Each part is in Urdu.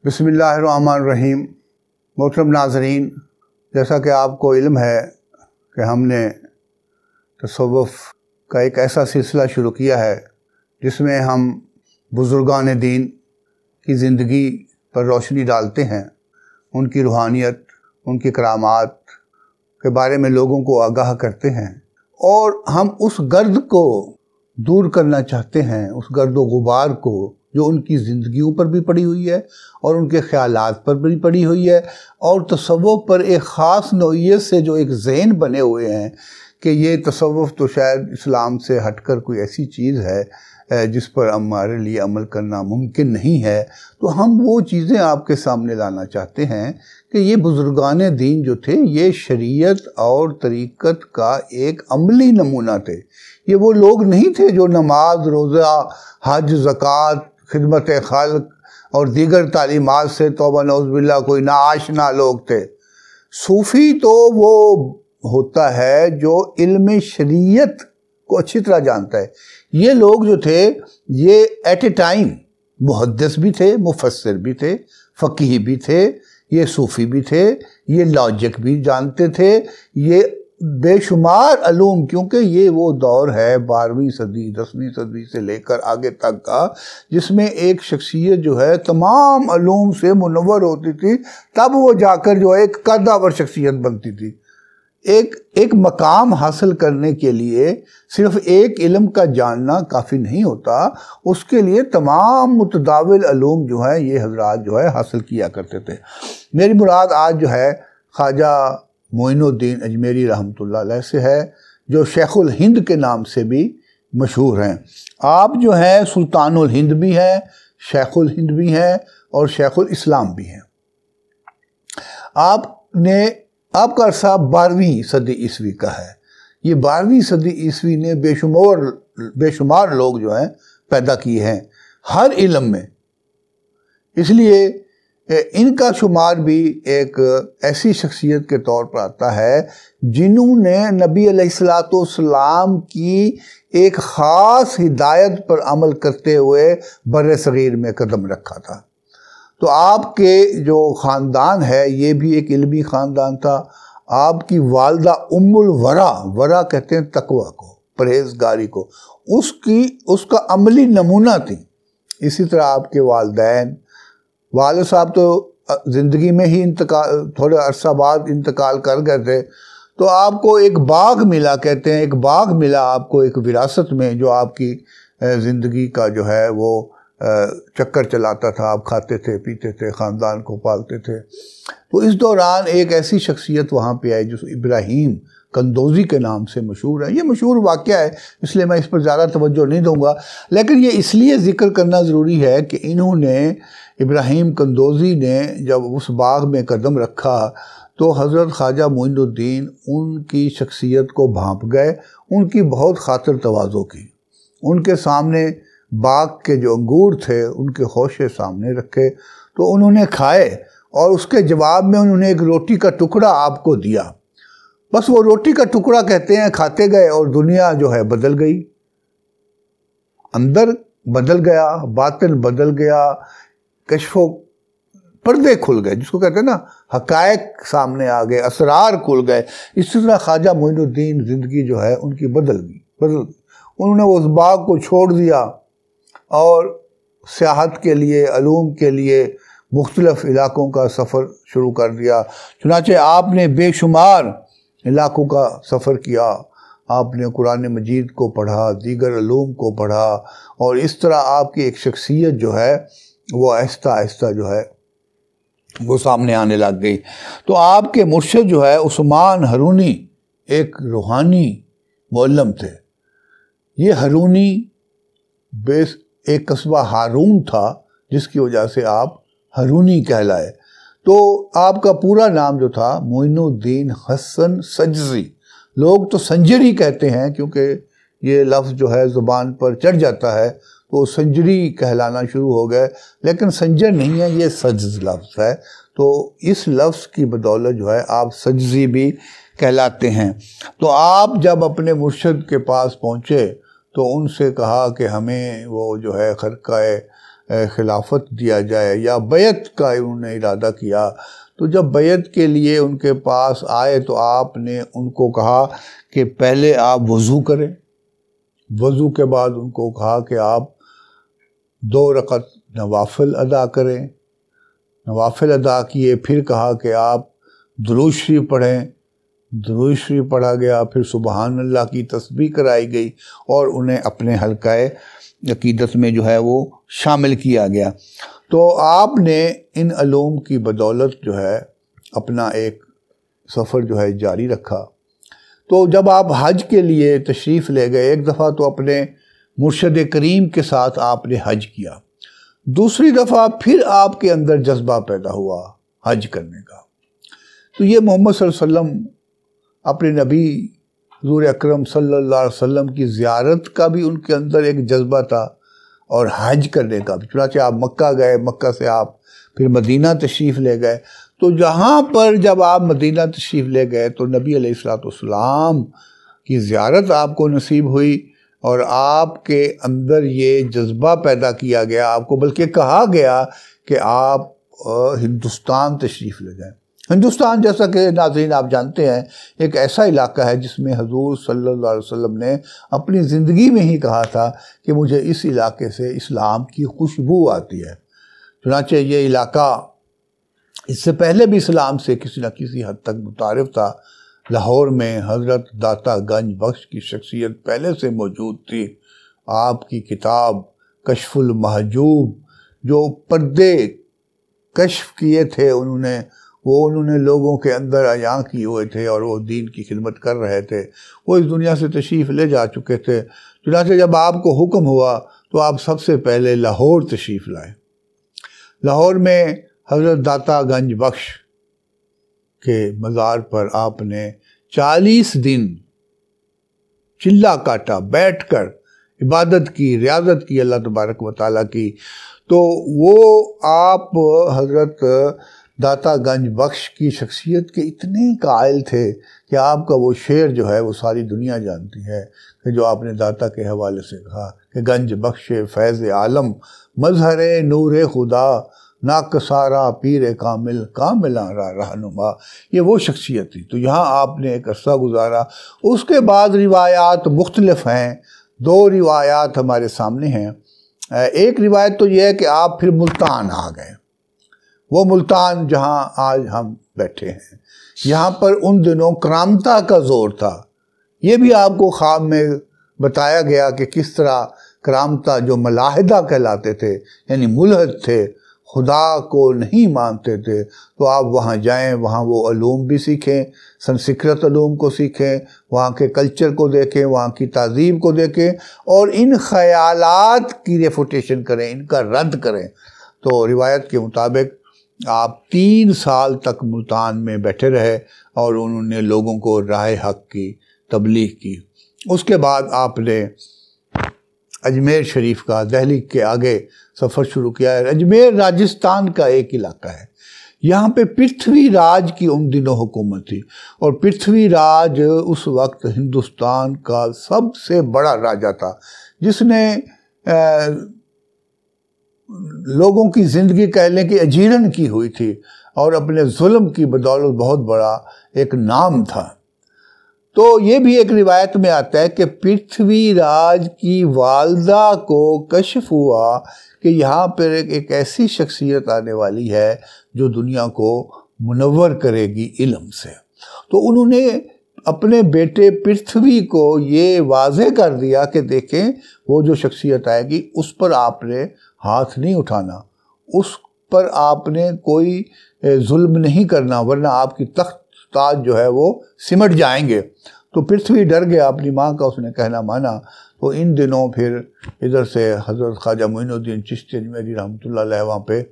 بسم اللہ الرحمن الرحیم۔ محترم ناظرین، جیسا کہ آپ کو علم ہے کہ ہم نے تصوف کا ایک ایسا سلسلہ شروع کیا ہے جس میں ہم بزرگان دین کی زندگی پر روشنی ڈالتے ہیں، ان کی روحانیت، ان کی کرامات کے بارے میں لوگوں کو آگاہ کرتے ہیں، اور ہم اس گرد کو دور کرنا چاہتے ہیں، اس گرد و غبار کو جو ان کی زندگیوں پر بھی پڑی ہوئی ہے اور ان کے خیالات پر بھی پڑی ہوئی ہے، اور تصوف پر ایک خاص نوعیت سے جو ایک ذہن بنے ہوئے ہیں کہ یہ تصوف تو شاید اسلام سے ہٹ کر کوئی ایسی چیز ہے جس پر ہمارے لیے عمل کرنا ممکن نہیں ہے۔ تو ہم وہ چیزیں آپ کے سامنے لانا چاہتے ہیں کہ یہ بزرگان دین جو تھے یہ شریعت اور طریقت کا ایک عملی نمونہ تھے۔ یہ وہ لوگ نہیں تھے جو نماز، روزہ، حج، زکوٰۃ، خدمت خلق اور دیگر تعلیمات سے توبہ نعوذ باللہ کوئی ناآشنا لوگ تھے۔ صوفی تو وہ ہوتا ہے جو علم شریعت کو اچھی طرح جانتا ہے۔ یہ لوگ جو تھے یہ ایٹ اے ٹائم محدث بھی تھے، مفسر بھی تھے، فقیہ بھی تھے، یہ صوفی بھی تھے، یہ لاجک بھی جانتے تھے، یہ بے شمار علوم، کیونکہ یہ وہ دور ہے 12ویں صدی 10ویں صدی سے لے کر آگے تک کا، جس میں ایک شخصیت جو ہے تمام علوم سے منور ہوتی تھی، تب وہ جا کر جو ہے ایک قدآور شخصیت بنتی تھی۔ ایک مقام حاصل کرنے کے لیے صرف ایک علم کا جاننا کافی نہیں ہوتا، اس کے لیے تمام متداول علوم جو ہیں یہ حضرات جو ہے حاصل کیا کرتے تھے۔ میری مراد آج جو ہے خواجہ معین الدین اجمیری رحمۃ اللہ علیہ سے ہے، جو شیخ الہند کے نام سے بھی مشہور ہیں۔ آپ جو ہیں سلطان الہند بھی ہیں، شیخ الہند بھی ہیں اور شیخ الاسلام بھی ہیں۔ آپ کا عرصہ 12ویں صدی عیسوی کا ہے۔ یہ 12ویں صدی عیسوی نے بے شمار لوگ جو ہیں پیدا کیے ہیں ہر علم میں، اس لیے ان کا شمار بھی ایک ایسی شخصیت کے طور پر آتا ہے جنہوں نے نبی علیہ السلام کی ایک خاص ہدایت پر عمل کرتے ہوئے بر صغیر میں قدم رکھا تھا۔ تو آپ کے جو خاندان ہے یہ بھی ایک علمی خاندان تھا۔ آپ کی والدہ ام الورا، ورا کہتے ہیں تقوی کو، پرہیزگاری کو، اس کا عملی نمونہ تھی۔ اسی طرح آپ کے والدین، والد صاحب تو زندگی میں ہی تھوڑے عرصہ بعد انتقال کر گئے تھے، تو آپ کو ایک باغ ملا، کہتے ہیں ایک باغ ملا آپ کو ایک وراثت میں، جو آپ کی زندگی کا جو ہے وہ چکر چلاتا تھا، آپ کھاتے تھے، پیتے تھے، خاندان کو پالتے تھے۔ تو اس دوران ایک ایسی شخصیت وہاں پہ آئی جو ابراہیم قندوزی کے نام سے مشہور ہے۔ یہ مشہور واقعہ ہے، اس لیے میں اس پر زیادہ توجہ نہیں دوں گا، لیکن یہ اس لیے ذکر کرنا ضروری ہے کہ انہوں نے، ابراہیم قندوزی نے جب اس باغ میں قدم رکھا تو حضرت خواجہ معین الدین ان کی شخصیت کو بھانپ گئے، ان کی بہت خاطر تواضع کی۔ ان کے سامنے باغ کے جو انگور تھے ان کے خوشے سامنے رکھے تو انہوں نے کھائے، اور اس کے جواب میں انہوں نے ایک روٹی کا ٹکڑا آپ کو دیا۔ بس وہ روٹی کا ٹکڑا کہتے ہیں کھاتے گئے اور دنیا جو ہے بدل گئی، اندر بدل گیا، باطن بدل گیا، کشف و پردے کھل گئے، جس کو کہتے ہیں نا حقائق سامنے آ گئے، اسرار کھل گئے۔ اسی طرح خواجہ معین الدین زندگی جو ہے ان کی بدل گئی۔ انہوں نے اس باغ کو چھوڑ دیا اور سیاحت کے لیے، علوم کے لیے مختلف علاقوں کا سفر شروع کر دیا۔ چنانچہ آپ نے بے شمار علاقوں کا سفر کیا، آپ نے قرآن مجید کو پڑھا، دیگر علوم کو پڑھا، اور اس طرح آپ کی ایک شخصیت جو ہے وہ آہستہ آہستہ جو ہے وہ سامنے آنے لگ گئی۔ تو آپ کے مرشد جو ہے عثمان ہرونی ایک روحانی معلم تھے۔ یہ ہرونی ایک قصبہ ہارون تھا جس کی وجہ سے آپ ہرونی کہلائے۔ تو آپ کا پورا نام جو تھا معین الدین حسن سجزی، لوگ تو سنجری کہتے ہیں کیونکہ یہ لفظ جو ہے زبان پر چڑھ جاتا ہے تو سنجری کہلانا شروع ہو گئے، لیکن سنجر نہیں ہے، یہ سجز لفظ ہے۔ تو اس لفظ کی بدولت جو ہے آپ سجزی بھی کہلاتے ہیں۔ تو آپ جب اپنے مرشد کے پاس پہنچے تو ان سے کہا کہ ہمیں وہ جو ہے خرقہ خلافت دیا جائے یا بیعت کا انہوں نے ارادہ کیا، تو جب بیعت کے لیے ان کے پاس آئے تو آپ نے ان کو کہا کہ پہلے آپ وضو کریں، وضو کے بعد ان کو کہا کہ آپ 2 رکعت نوافل ادا کریں، نوافل ادا کیے، پھر کہا کہ آپ درود شریف پڑھیں، درود شریف پڑھا گیا، پھر سبحان اللہ کی تسبیح کرائی گئی اور انہیں اپنے حلقہ عقیدت میں جو ہے وہ شامل کیا گیا۔ تو آپ نے ان علوم کی بدولت جو ہے اپنا ایک سفر جو ہے جاری رکھا۔ تو جب آپ حج کے لیے تشریف لے گئے، ایک دفعہ تو اپنے مرشد کریم کے ساتھ آپ نے حج کیا، دوسری دفعہ پھر آپ کے اندر جذبہ پیدا ہوا حج کرنے کا۔ تو یہ محمد صلی اللہ علیہ وسلم، اپنے نبی حضور اکرم صلی اللہ علیہ وسلم کی زیارت کا بھی ان کے اندر ایک جذبہ تھا اور حج کرنے کا بھی۔ چنانچہ آپ مکہ گئے، مکہ سے آپ پھر مدینہ تشریف لے گئے۔ تو جہاں پر جب آپ مدینہ تشریف لے گئے تو نبی علیہ السلام کی زیارت آپ کو نصیب ہوئی اور آپ کے اندر یہ جذبہ پیدا کیا گیا، آپ کو بلکہ کہا گیا کہ آپ ہندوستان تشریف لے جائیں۔ ہندوستان جیسا کہ ناظرین آپ جانتے ہیں ایک ایسا علاقہ ہے جس میں حضور صلی اللہ علیہ وسلم نے اپنی زندگی میں ہی کہا تھا کہ مجھے اس علاقے سے اسلام کی خوشبو آتی ہے۔ چنانچہ یہ علاقہ اس سے پہلے بھی اسلام سے کسی نہ کسی حد تک متعارف تھا۔ لاہور میں حضرت داتا گنج بخش کی شخصیت پہلے سے موجود تھی۔ آپ کی کتاب کشف المحجوب، جو پردے کشف کیے تھے انہوں نے لوگوں کے اندر عیاں کیے ہوئے تھے اور وہ دین کی خدمت کر رہے تھے، وہ اس دنیا سے تشریف لے جا چکے تھے۔ چنانچہ جب آپ کو حکم ہوا تو آپ سب سے پہلے لاہور تشریف لائے۔ لاہور میں حضرت داتا گنج بخش کے مزار پر آپ نے 40 دن چلہ کاٹا، بیٹھ کر عبادت کی، ریاضت کی اللہ تبارک و تعالیٰ کی۔ تو وہ آپ حضرت داتا گنج بخش کی شخصیت کے اتنے قائل تھے کہ آپ کا وہ شعر جو ہے وہ ساری دنیا جانتی ہے کہ جو آپ نے داتا کے حوالے سے کہا کہ گنج بخش فیض عالم مظہر نور خدا ناکسارا پیر کامل کاملاں را رہنما، یہ وہ شخصیت تھی۔ تو یہاں آپ نے ایک عرصہ گزارا۔ اس کے بعد روایات مختلف ہیں، 2 روایات ہمارے سامنے ہیں۔ ایک روایت تو یہ ہے کہ آپ پھر ملتان آ گئے، وہ ملتان جہاں آج ہم بیٹھے ہیں۔ یہاں پر ان دنوں کرامتہ کا زور تھا، یہ بھی آپ کو خواب میں بتایا گیا کہ کس طرح کرامتہ جو ملاحدہ کہلاتے تھے، یعنی ملحد تھے، خدا کو نہیں مانتے تھے، تو آپ وہاں جائیں، وہاں وہ علوم بھی سیکھیں، سنسکرت علوم کو سیکھیں، وہاں کے کلچر کو دیکھیں، وہاں کی تہذیب کو دیکھیں اور ان خیالات کی ریفوٹیشن کریں، ان کا رد کریں۔ تو روایت کے مطابق آپ 3 سال تک ملتان میں بیٹھے رہے اور انہوں نے لوگوں کو راہ حق کی تبلیغ کی۔ اس کے بعد آپ نے اجمیر شریف کا، دہلی کے آگے سفر شروع کیا ہے۔ اجمیر راجستھان کا ایک علاقہ ہے، یہاں پہ پرتھوی راج کی ان دنوں حکومت تھی، اور پرتھوی راج اس وقت ہندوستان کا سب سے بڑا راجا تھا، جس نے لوگوں کی زندگی کہہ لیں کہ اجیرن کی ہوئی تھی اور اپنے ظلم کی بدولت بہت بڑا ایک نام تھا۔ تو یہ بھی ایک روایت میں آتا ہے کہ پرتھوی راج کی والدہ کو کشف ہوا کہ یہاں پر ایک ایسی شخصیت آنے والی ہے جو دنیا کو منور کرے گی علم سے۔ تو انہوں نے اپنے بیٹے پرتھوی کو یہ واضح کر دیا کہ دیکھیں وہ جو شخصیت آئے گی اس پر آپ نے ہاتھ نہیں اٹھانا، اس پر آپ نے کوئی ظلم نہیں کرنا، ورنہ آپ کی تخت تاج جو ہے وہ سمٹ جائیں گے۔ تو پرتھوی ڈر گیا، اپنی ماں کا اس نے کہنا مانا۔ تو ان دنوں پھر ادھر سے حضرت خواجہ معین الدین چشتی اجمیری رحمۃ اللہ علیہ وہاں پہ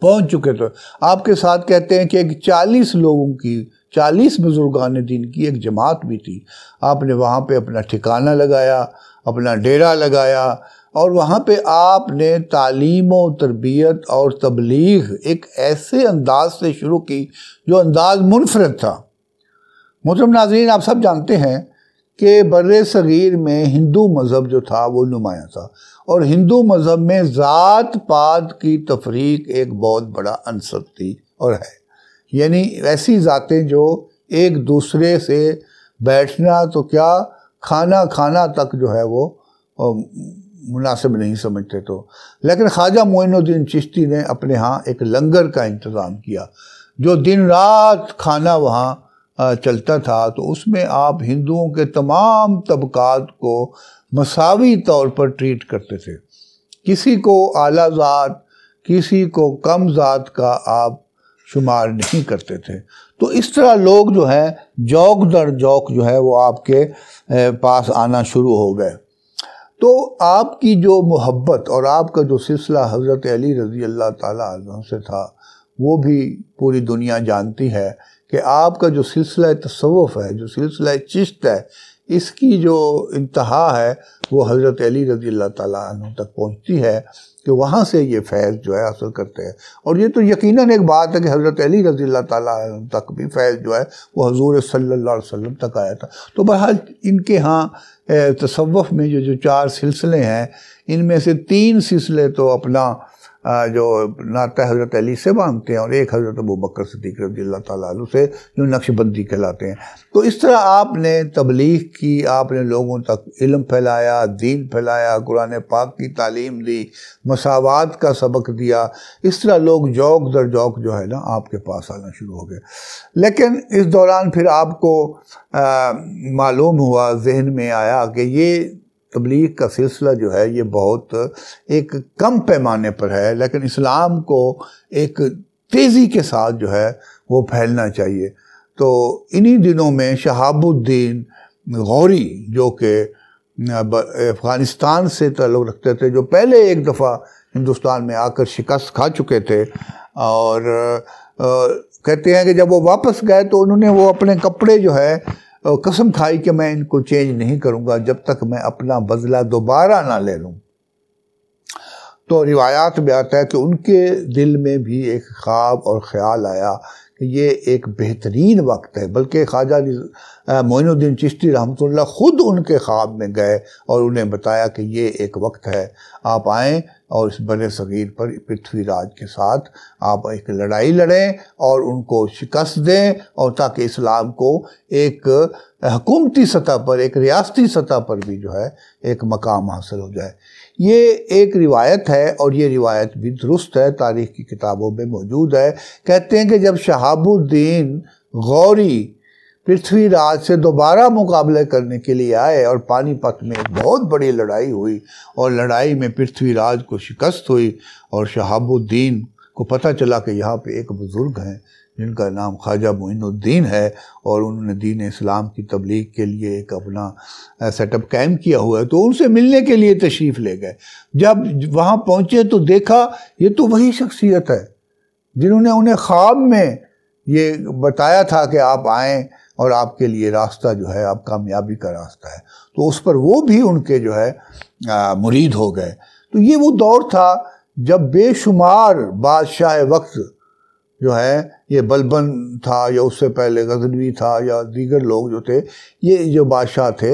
پہنچ چکے تھے۔ آپ کے ساتھ کہتے ہیں کہ ایک 40 لوگوں کی، 40 بزرگان دین کی ایک جماعت بھی تھی۔ آپ نے وہاں پہ اپنا ٹھکانہ لگایا، اپنا ڈیرا لگایا، اور وہاں پہ آپ نے تعلیم و تربیت اور تبلیغ ایک ایسے انداز سے شروع کی جو انداز منفرد تھا۔ محترم ناظرین، آپ سب جانتے ہیں کہ بر صغیر میں ہندو مذہب جو تھا وہ نمایاں تھا، اور ہندو مذہب میں ذات پات کی تفریق ایک بہت بڑا عنصر تھی اور ہے، یعنی ایسی ذاتیں جو ایک دوسرے سے بیٹھنا تو کیا کھانا کھانا تک جو ہے وہ مناسب نہیں سمجھتے تو، لیکن خواجہ معین الدین چشتی نے اپنے ہاں ایک لنگر کا انتظام کیا جو دن رات کھانا وہاں چلتا تھا، تو اس میں آپ ہندوؤں کے تمام طبقات کو مساوی طور پر ٹریٹ کرتے تھے، کسی کو اعلیٰ ذات کسی کو کم ذات کا آپ شمار نہیں کرتے تھے۔ تو اس طرح لوگ جو ہیں جوک در جوک جو ہے وہ آپ کے پاس آنا شروع ہو گئے۔ تو آپ کی جو محبت اور آپ کا جو سلسلہ حضرت علی رضی اللہ تعالیٰ عنہ سے تھا وہ بھی پوری دنیا جانتی ہے کہ آپ کا جو سلسلہ تصوف ہے، جو سلسلہ چشت ہے، اس کی جو انتہا ہے وہ حضرت علی رضی اللہ تعالیٰ عنہ تک پہنچتی ہے کہ وہاں سے یہ فیض جو ہے حاصل کرتے ہیں۔ اور یہ تو یقیناً ایک بات ہے کہ حضرت علی رضی اللہ تعالیٰ عنہ تک بھی فیض جو ہے وہ حضور صلی اللہ علیہ وسلم تک آیا تھا۔ تو بہرحال ان کے ہاں تصوف میں جو 4 سلسلے ہیں، ان میں سے 3 سلسلے تو اپنا جو نعتِ حضرت علی سے مانتے ہیں اور ایک حضرت ابوبکر صدیق رضی اللہ تعالیٰ عنہ سے جو نقش بندی کہلاتے ہیں۔ تو اس طرح آپ نے تبلیغ کی، آپ نے لوگوں تک علم پھیلایا، دین پھیلایا، قرآن پاک کی تعلیم دی، مساوات کا سبق دیا، اس طرح لوگ جوک در جوک جو ہے نا آپ کے پاس آنا شروع ہو گئے۔ لیکن اس دوران پھر آپ کو معلوم ہوا، ذہن میں آیا کہ یہ تبلیغ کا سلسلہ جو ہے یہ بہت ایک کم پیمانے پر ہے، لیکن اسلام کو ایک تیزی کے ساتھ جو ہے وہ پھیلنا چاہیے۔ تو انہی دنوں میں شہاب الدین غوری جو کہ افغانستان سے تعلق رکھتے تھے، جو پہلے ایک دفعہ ہندوستان میں آ کر شکست کھا چکے تھے، اور کہتے ہیں کہ جب وہ واپس گئے تو انہوں نے وہ اپنے کپڑے جو ہے قسم کھائی کہ میں ان کو چینج نہیں کروں گا جب تک میں اپنا بدلہ دوبارہ نہ لے لوں۔ تو روایات میں آتا ہے کہ ان کے دل میں بھی ایک خواب اور خیال آیا کہ یہ ایک بہترین وقت ہے، بلکہ خواجہ معین الدین چشتی رحمۃ اللہ خود ان کے خواب میں گئے اور انہیں بتایا کہ یہ ایک وقت ہے، آپ آئیں اور اس بر صغیر پر پرتھوی راج کے ساتھ آپ ایک لڑائی لڑیں اور ان کو شکست دیں، اور تاکہ اسلام کو ایک حکومتی سطح پر، ایک ریاستی سطح پر بھی جو ہے ایک مقام حاصل ہو جائے۔ یہ ایک روایت ہے اور یہ روایت بھی درست ہے، تاریخ کی کتابوں میں موجود ہے۔ کہتے ہیں کہ جب شہاب الدین غوری پرتھوی راج سے دوبارہ مقابلے کرنے کے لیے آئے اور پانی پت میں ایک بہت بڑی لڑائی ہوئی اور لڑائی میں پرتھوی راج کو شکست ہوئی، اور شہاب الدین کو پتہ چلا کہ یہاں پہ ایک بزرگ ہیں جن کا نام خواجہ معین الدین ہے اور انہوں نے دین اسلام کی تبلیغ کے لیے ایک اپنا سیٹ اپ قائم کیا ہوا ہے، تو ان سے ملنے کے لیے تشریف لے گئے۔ جب وہاں پہنچے تو دیکھا یہ تو وہی شخصیت ہے جنہوں نے انہیں خواب میں یہ بتایا تھا کہ آپ آئیں اور آپ کے لیے راستہ جو ہے آپ کامیابی کا راستہ ہے، تو اس پر وہ بھی ان کے جو ہے مرید ہو گئے۔ تو یہ وہ دور تھا جب بے شمار بادشاہ وقت جو ہے، یہ بلبن تھا یا اس سے پہلے غزنوی تھا یا دیگر لوگ جو تھے، یہ جو بادشاہ تھے،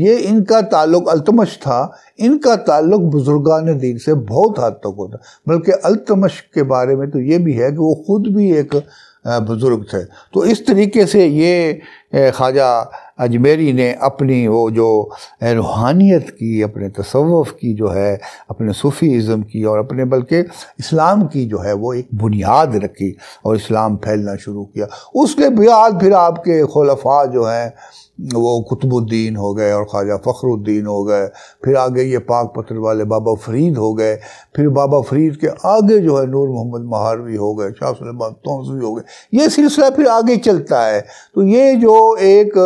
یہ ان کا تعلق التمش تھا، ان کا تعلق بزرگان دین سے بہت حد تک ہوتا، بلکہ التمش کے بارے میں تو یہ بھی ہے کہ وہ خود بھی ایک بزرگ تھے۔ تو اس طریقے سے یہ خواجہ اجمیری نے اپنی وہ جو روحانیت کی، اپنے تصوف کی جو ہے، اپنے صوفی ازم کی اور اپنے بلکہ اسلام کی جو ہے وہ ایک بنیاد رکھی اور اسلام پھیلنا شروع کیا۔ اس کے بعد پھر آپ کے خلفاء جو ہیں وہ قطب الدین ہو گئے اور خواجہ فخر الدین ہو گئے، پھر آگے یہ پاک پتر والے بابا فرید ہو گئے، پھر بابا فرید کے آگے جو ہے نور محمد مہاروی ہو گئے، شاہ سلیمان تونسوی ہو گئے، یہ سلسلہ پھر آگے چلتا ہے۔ تو یہ جو ایک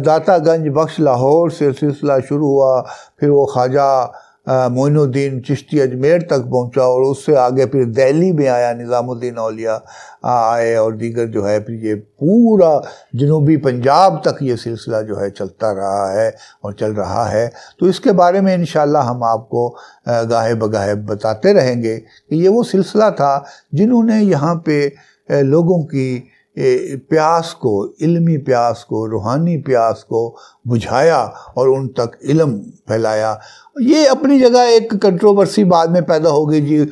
داتا گنج بخش لاہور سے سلسلہ شروع ہوا، پھر وہ خواجہ معین الدین چشتی اجمیر تک پہنچا، اور اس سے آگے پھر دہلی میں آیا، نظام الدین اولیاء آئے، اور دیگر جو ہے پھر یہ پورا جنوبی پنجاب تک یہ سلسلہ جو ہے چلتا رہا ہے اور چل رہا ہے۔ تو اس کے بارے میں انشاءاللہ ہم آپ کو گاہے بگاہے بتاتے رہیں گے کہ یہ وہ سلسلہ تھا جنہوں نے یہاں پہ لوگوں کی پیاس کو، علمی پیاس کو، روحانی پیاس کو بجھایا اور ان تک علم پھیلایا، یہ اپنی جگہ ایک کنٹروورسی بعد میں پیدا ہو گئی جی،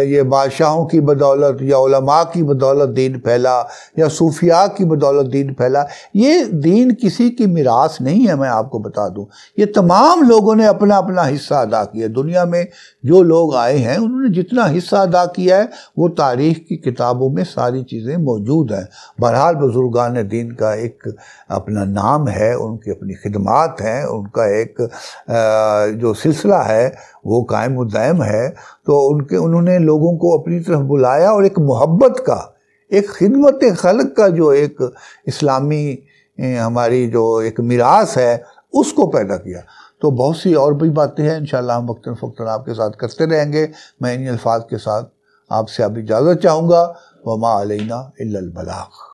یہ بادشاہوں کی بدولت یا علماء کی بدولت دین پھیلا یا صوفیاء کی بدولت دین پھیلا. یہ دین کسی کی میراث نہیں ہے. میں آپ کو بتا دوں یہ تمام لوگوں نے اپنا اپنا حصہ ادا کیا. دنیا میں جو لوگ آئے ہیں انہوں نے جتنا حصہ ادا کیا ہے وہ تاریخ کی کتابوں میں ساری چیزیں موجود ہیں. بہرحال بزرگان دین کا ایک اپنا نام ہے، ان کی اپنی خدمات ہیں، ان کا ایک جو سلسلہ ہے وہ قائم و دائم ہے. تو انہوں نے لوگوں کو اپنی طرف بلایا اور ایک محبت کا، ایک خدمت خلق کا جو ایک اسلامی ہماری جو ایک میراث ہے اس کو پیدا کیا. تو بہت سی اور بھی باتیں ہیں انشاءاللہ ہم وقتاً فوقتاً آپ کے ساتھ کرتے رہیں گے. میں انہی الفاظ کے ساتھ آپ سے اب اجازت چاہوں گا. وما علینا الا البلاغ.